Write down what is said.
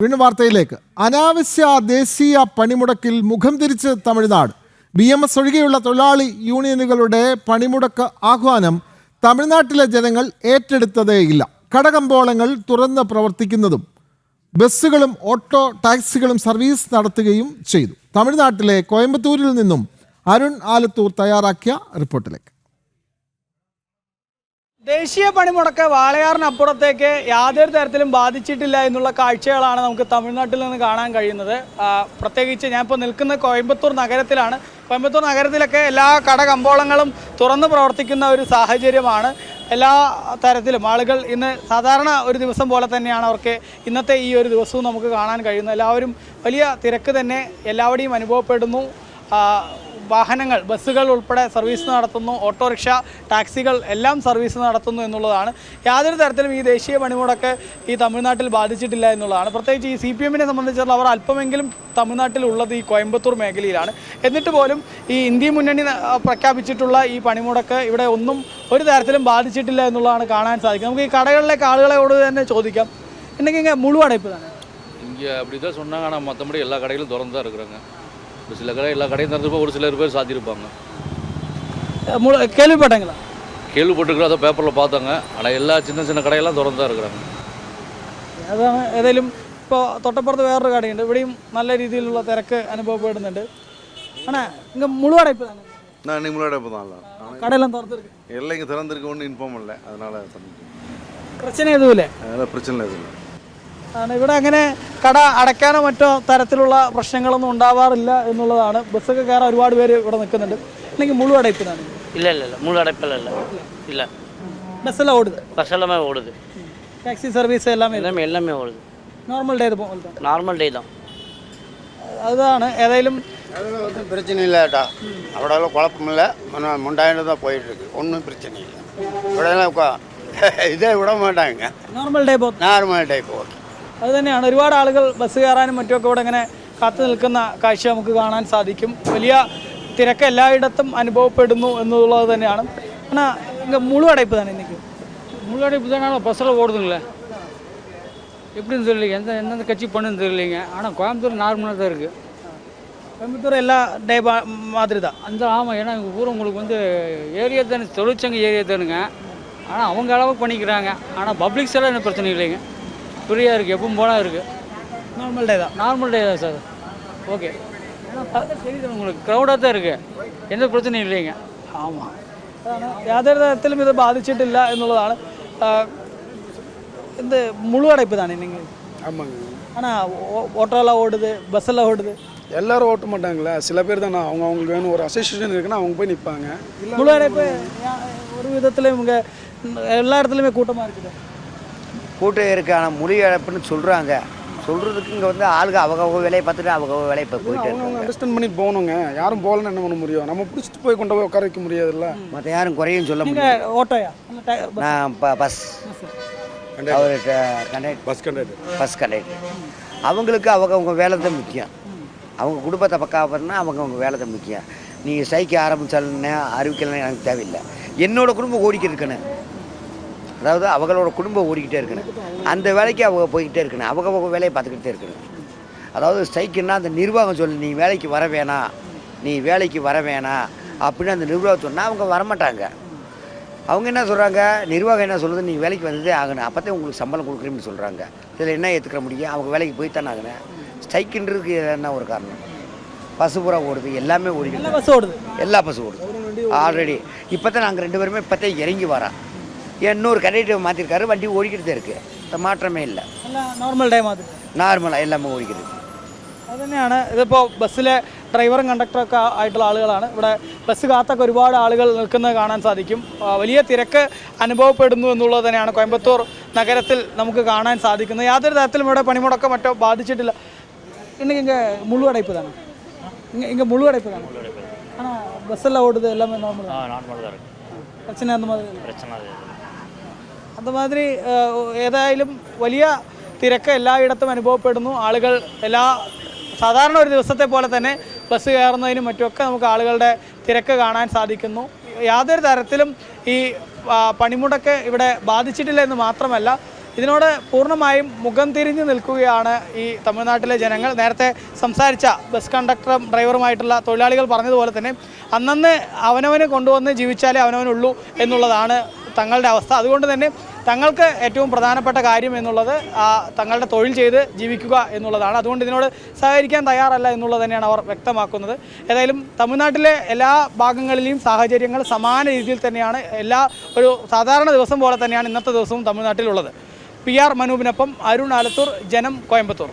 വീണ്ടും വാർത്തയിലേക്ക്. അനാവശ്യ ദേശീയ പണിമുടക്കിൽ മുഖം തിരിച്ച് തമിഴ്നാട്. BMS ഒഴികെയുള്ള തൊഴിലാളി യൂണിയനുകളുടെ പണിമുടക്ക് ആഹ്വാനം തമിഴ്നാട്ടിലെ ജനങ്ങൾ ഏറ്റെടുത്തതേയില്ല. കടകമ്പോളങ്ങൾ തുറന്ന് പ്രവർത്തിക്കുന്നതും ബസ്സുകളും ഓട്ടോ ടാക്സികളും സർവീസ് നടത്തുകയും ചെയ്തു. തമിഴ്നാട്ടിലെ കോയമ്പത്തൂരിൽ നിന്നും അരുൺ ആലത്തൂർ തയ്യാറാക്കിയ റിപ്പോർട്ടിലേക്ക്. ദേശീയ പണിമുടക്ക് വാളയാറിനപ്പുറത്തേക്ക് യാതൊരു തരത്തിലും ബാധിച്ചിട്ടില്ല എന്നുള്ള കാഴ്ചകളാണ് നമുക്ക് തമിഴ്നാട്ടിൽ നിന്ന് കാണാൻ കഴിയുന്നത്. പ്രത്യേകിച്ച് ഞാനിപ്പോൾ നിൽക്കുന്ന കോയമ്പത്തൂർ നഗരത്തിലാണ്. കോയമ്പത്തൂർ നഗരത്തിലൊക്കെ എല്ലാ കടകമ്പോളങ്ങളും തുറന്ന് പ്രവർത്തിക്കുന്ന ഒരു സാഹചര്യമാണ്. എല്ലാ തരത്തിലും ആളുകൾ ഇന്ന് സാധാരണ ഒരു ദിവസം പോലെ തന്നെയാണ് അവർക്ക് ഇന്നത്തെ ഈ ഒരു ദിവസവും നമുക്ക് കാണാൻ കഴിയുന്നത്. എല്ലാവരും വലിയ തിരക്ക് തന്നെ എല്ലാവരുടെയും അനുഭവപ്പെടുന്നു. വാഹനങ്ങൾ, ബസ്സുകൾ ഉൾപ്പെടെ സർവീസ് നടത്തുന്നു, ഓട്ടോറിക്ഷ, ടാക്സികൾ എല്ലാം സർവീസ് നടത്തുന്നു എന്നുള്ളതാണ്. യാതൊരു തരത്തിലും ഈ ദേശീയ പണിമുടക്ക് ഈ തമിഴ്നാട്ടിൽ ബാധിച്ചിട്ടില്ല എന്നുള്ളതാണ്. പ്രത്യേകിച്ച് ഈ CPM-നെ സംബന്ധിച്ചുള്ള അവർ അല്പമെങ്കിലും തമിഴ്നാട്ടിലുള്ളത് ഈ കോയമ്പത്തൂർ മേഖലയിലാണ്. എന്നിട്ട് പോലും ഈ ഇന്ത്യ മുന്നണി പ്രഖ്യാപിച്ചിട്ടുള്ള ഈ പണിമുടക്ക് ഇവിടെ ഒന്നും ഒരു തരത്തിലും ബാധിച്ചിട്ടില്ല എന്നുള്ളതാണ് കാണാൻ സാധിക്കുന്നത്. നമുക്ക് ഈ കടകളിലേക്ക് ആളുകളോട് തന്നെ ചോദിക്കാം. இன்னைக்கு முழு அடைப்பு தானே? இங்கே அப்படி தான் சொன்னாங்க. ஆனால் மற்றபடி எல்லா கடைகளும் திறந்து தான் இருக்கிறாங்க. ஒரு சில கடை எல்லா கடையும் திறந்துருப்போம், ஒரு சிலர் பேர் சாத்தியிருப்பாங்க. கேள்விப்பட்டீங்களா? கேள்விப்பட்டிருக்கிறோம், அதை பேப்பரில் பார்த்தாங்க. ஆனால் எல்லா சின்ன சின்ன கடையெல்லாம் திறந்து தான் இருக்கிறாங்க. അതാണ് ഏതായാലും ഇപ്പോൾ തൊട്ടപ്പുറത്ത് വേറൊരു കടയുണ്ട്. ഇവിടെയും നല്ല രീതിയിലുള്ള തിരക്ക് അനുഭവപ്പെടുന്നുണ്ട്. ஆனா இங்கே முழு அடைப்பு தானே? நான் இன்னைக்கு முழு அடைப்பு தான். கடையெல்லாம் திறந்துருக்கு? எல்லாம் இங்கே திறந்துருக்கு, ஒன்றும் இன்ஃபார்ம் இல்லை. அதனால பிரச்சனை எதுவும் இல்லை? அதனால் பிரச்சனை எதுவும் இல்லை. ഇവിടെ അങ്ങനെ കട അടയ്ക്കാനോ മറ്റോ തരത്തിലുള്ള പ്രശ്നങ്ങളൊന്നും ഉണ്ടാവാറില്ല എന്നുള്ളതാണ്. ബസ്സൊക്കെ കയറാൻ ഒരുപാട് പേര് ഇവിടെ നിൽക്കുന്നുണ്ട്. അല്ലെങ്കിൽ മുഴു അടയ്പ്പിനാണ്? இல்லை இல்லை இல்லை முழு அடைப்பில் இல்லை இல்லை. ബസ്സെല്ലാം ഓടുது? பஸ் எல்லாமே ஓடுது. ടാക്സി സർവീസ് എല്ലാമേ எல்லாமே ஓடுது. നോർമൽ ഡേ പോലെ? நார்மல் டே தான். அതാണ് ஏதாയാലും பிரச்சனை இல்லைட்டா. அவ்வளோ குழப்பம் இல்லை. முண்டாயிட்டு தான் போயிட்டுருக்கு. ஒன்றும் பிரச்சனை இல்லை. இവിടെയെല്ലാം ഇതേ വിട മാട്ടാங்க. നോർമൽ ഡേ പോലെ? നോർമൽ ഡേ പോലെ. അത് തന്നെയാണ്. ഒരുപാട് ആളുകൾ ബസ് കയറാനും മറ്റുമൊക്കെ ഇവിടെ ഇങ്ങനെ കാത്തു നിൽക്കുന്ന കാഴ്ച നമുക്ക് കാണാൻ സാധിക്കും. വലിയ തിരക്ക് എല്ലായിടത്തും അനുഭവപ്പെടുന്നു എന്നുള്ളത് തന്നെയാണ്. ஆனால் இங்கே முழு அடைப்பு தானே இன்றைக்கி? முழு அடைப்பு தானே. பஸ்ஸில் ஓடுதுங்களே, எப்படின்னு தெரியலைங்க. எந்தெந்த கட்சி பண்ணுன்னு தெரியலைங்க. ஆனால் கோயம்புத்தூர் நார்மலாக தான் இருக்குது. கோயம்புத்தூர் எல்லா டே மாதிரி தான் அந்த ஆமாம். ஏன்னா எங்கள் ஊர் உங்களுக்கு வந்து ஏரியா தானே, தொழிற்சங்க ஏரியா தானுங்க. ஆனால் அவங்க அளவுக்கு பண்ணிக்கிறாங்க. ஆனால் பப்ளிக்ஸ் எல்லாம் என்ன பிரச்சனை இல்லைங்க, ஃப்ரீயாக இருக்குது, எப்பவும் போனால் இருக்குது. நார்மல் டே தான்? நார்மல் டே தான் சார். ஓகே. ஏன்னா தெரியுது உங்களுக்கு, க்ரௌடாக தான் இருக்குது, எந்த பிரச்சனையும் இல்லைங்க. ஆமாம், യാതൊരു തരത്തിലും ഇത് ബാധിച്ചിട്ടില്ല എന്നുള്ളതാണ്. ഇത് മുഴു അടയ്പ്പ് தானே நீங்கள்? ஆமாங்க. ஆனால் ஓட்டோலாம் ஓடுது, பஸ்ஸெல்லாம் ஓடுது. எல்லாரும் ஓட்ட மாட்டாங்களே, சில பேர் தானே. அவங்களுக்கு வேணும், ஒரு அசோசியேஷன் இருக்குன்னா அவங்க போய் நிற்பாங்க. முழு அடைப்பு ஒரு விதத்தில் இவங்க எல்லா இடத்துலையுமே கூட்டமாக இருக்குது. கூட்டம் இருக்குது. ஆனால் முழு அடைப்புன்னு சொல்கிறாங்க. சொல்கிறதுக்கு இங்கே வந்து ஆளுங்க அவங்க வேலையை பார்த்துட்டு அவங்க வேலையை இப்போ போயிட்டு அவங்க அண்டர்ஸ்டாண்ட் பண்ணிட்டு போகணுங்க. யாரும் போகலன்னு என்ன பண்ண முடியும்? நம்ம பிடிச்சிட்டு போய் கொண்டு போய் உட்கார வைக்க முடியாதுல்ல. மற்ற யாரும் குறையும் சொல்ல முடியும். நீங்கள் ஓட்டோயா? நான் பஸ் அவர் பஸ் கண்டக்டர். Bus conductor. அவங்களுக்கு அவங்க வேலை தான் முக்கியம். அவங்க குடும்பத்தை பக்காவன்னா அவங்க வேலை தான் முக்கியம். நீங்கள் ஸ்ட்ரைக்கு ஆரம்பித்தாலுன்னு அறிவிக்கலாம் எனக்கு தேவையில்லை. என்னோடய குடும்பம் ஓடிக்கிட்டு இருக்கணும். அதாவது அவங்களோட குடும்பம் ஓடிக்கிட்டே இருக்கணும். அந்த வேலைக்கு அவங்க போய்கிட்டே இருக்கணும். அவங்க வேலையை பார்த்துக்கிட்டே இருக்கணும். அதாவது ஸ்ட்ரைக்குன்னா அந்த நிர்வாகம் சொல்லு, நீ வேலைக்கு வர வேணாம், நீ வேலைக்கு வர வேணாம் அப்படின்னு அந்த நிர்வாகம் சொன்னால் அவங்க வரமாட்டாங்க. அவங்க என்ன சொல்கிறாங்க, நிர்வாகம் என்ன சொல்லுது, நீ வேலைக்கு வந்ததே ஆகணும், அப்போ தான் உங்களுக்கு சம்பளம் கொடுக்குறேன்னு சொல்கிறாங்க. இதில் என்ன ஏற்றுக்கிற முடியும்? அவங்க வேலைக்கு போய்த்தானே ஆகணும். ஸ்ட்ரைக்குன்றதுக்கு என்ன ஒரு காரணம்? பஸ்ஸு பூரா ஓடுது, எல்லாமே ஓடிக்கிட்டு, பஸ் ஓடுது, எல்லா பஸ்ஸும் ஓடுது ஆல்ரெடி. இப்போ தான் நாங்கள் 2 பேருமே இப்போ தான் இறங்கி வரோம். இன்னொரு கண்டக்டர் மாற்றிருக்காரு, வண்டி ஓடிக்கிட்டு தான் இருக்குது, மாற்றமே இல்லை. നോർമൽ ഡേ மாதிரி நார்மலாக எல்லாமே ஓடிக்கிறது. അത് തന്നെയാണ്. ഇതിപ്പോൾ ബസ്സിലെ ഡ്രൈവറും കണ്ടക്ടറൊക്കെ ആയിട്ടുള്ള ആളുകളാണ്. ഇവിടെ ബസ് കാത്തൊക്കെ ഒരുപാട് ആളുകൾ നിൽക്കുന്നത് കാണാൻ സാധിക്കും. വലിയ തിരക്ക് അനുഭവപ്പെടുന്നു എന്നുള്ളത് തന്നെയാണ് കോയമ്പത്തൂർ നഗരത്തിൽ നമുക്ക് കാണാൻ സാധിക്കുന്നത്. യാതൊരു തരത്തിലും ഇവിടെ പണിമുടക്കം മറ്റോ ബാധിച്ചിട്ടില്ല. இன்னைக்கு இங்கே முழு அடைப்பு தானே? இங்கே முழு அடைப்பு தானே? ஆனால் பஸ்ஸெல்லாம் ஓடுது, எல்லாமே நார்மல்? நார்மல் தான் இருக்குது. பிரச்சனை அந்த மாதிரி பிரச்சனை அந்த மாதிரி ഏതായാലും വലിയ തിരക്ക് എല്ലായിടത്തും അനുഭവപ്പെടുന്നു. ആളുകൾ സാധാരണ ഒരു ദിവസത്തെ പോലെ തന്നെ ബസ് കയറുന്നതിനും മറ്റുമൊക്കെ നമുക്ക് ആളുകളുടെ തിരക്ക് കാണാൻ സാധിക്കുന്നു. യാതൊരു തരത്തിലും ഈ പണിമുടക്ക് ഇവിടെ ബാധിച്ചിട്ടില്ല എന്ന് മാത്രമല്ല, ഇതിനോട് പൂർണ്ണമായും മുഖം തിരിഞ്ഞ് നിൽക്കുകയാണ് ഈ തമിഴ്നാട്ടിലെ ജനങ്ങൾ. നേരത്തെ സംസാരിച്ച ബസ് കണ്ടക്ടറും ഡ്രൈവറുമായിട്ടുള്ള തൊഴിലാളികൾ പറഞ്ഞതുപോലെ തന്നെ അന്നന്ന് അവനവന് കൊണ്ടുവന്ന് ജീവിച്ചാലേ അവനവനുള്ളൂ എന്നുള്ളതാണ് തങ്ങളുടെ അവസ്ഥ. അതുകൊണ്ട് തന്നെ തങ്ങൾക്ക് ഏറ്റവും പ്രധാനപ്പെട്ട കാര്യം എന്നുള്ളത് തങ്ങളുടെ തൊഴിൽ ചെയ്ത് ജീവിക്കുക എന്നുള്ളതാണ്. അതുകൊണ്ട് ഇതിനോട് സഹകരിക്കാൻ തയ്യാറല്ല എന്നുള്ളത് തന്നെയാണ് അവർ വ്യക്തമാക്കുന്നത്. ഏതായാലും തമിഴ്നാട്ടിലെ എല്ലാ ഭാഗങ്ങളിലെയും സാഹചര്യങ്ങൾ സമാന രീതിയിൽ തന്നെയാണ്. ഒരു സാധാരണ ദിവസം പോലെ തന്നെയാണ് ഇന്നത്തെ ദിവസവും തമിഴ്നാട്ടിലുള്ളത്. PR മനൂപിനൊപ്പം അരുൺ ആലത്തൂർ, ജനം, കോയമ്പത്തൂർ.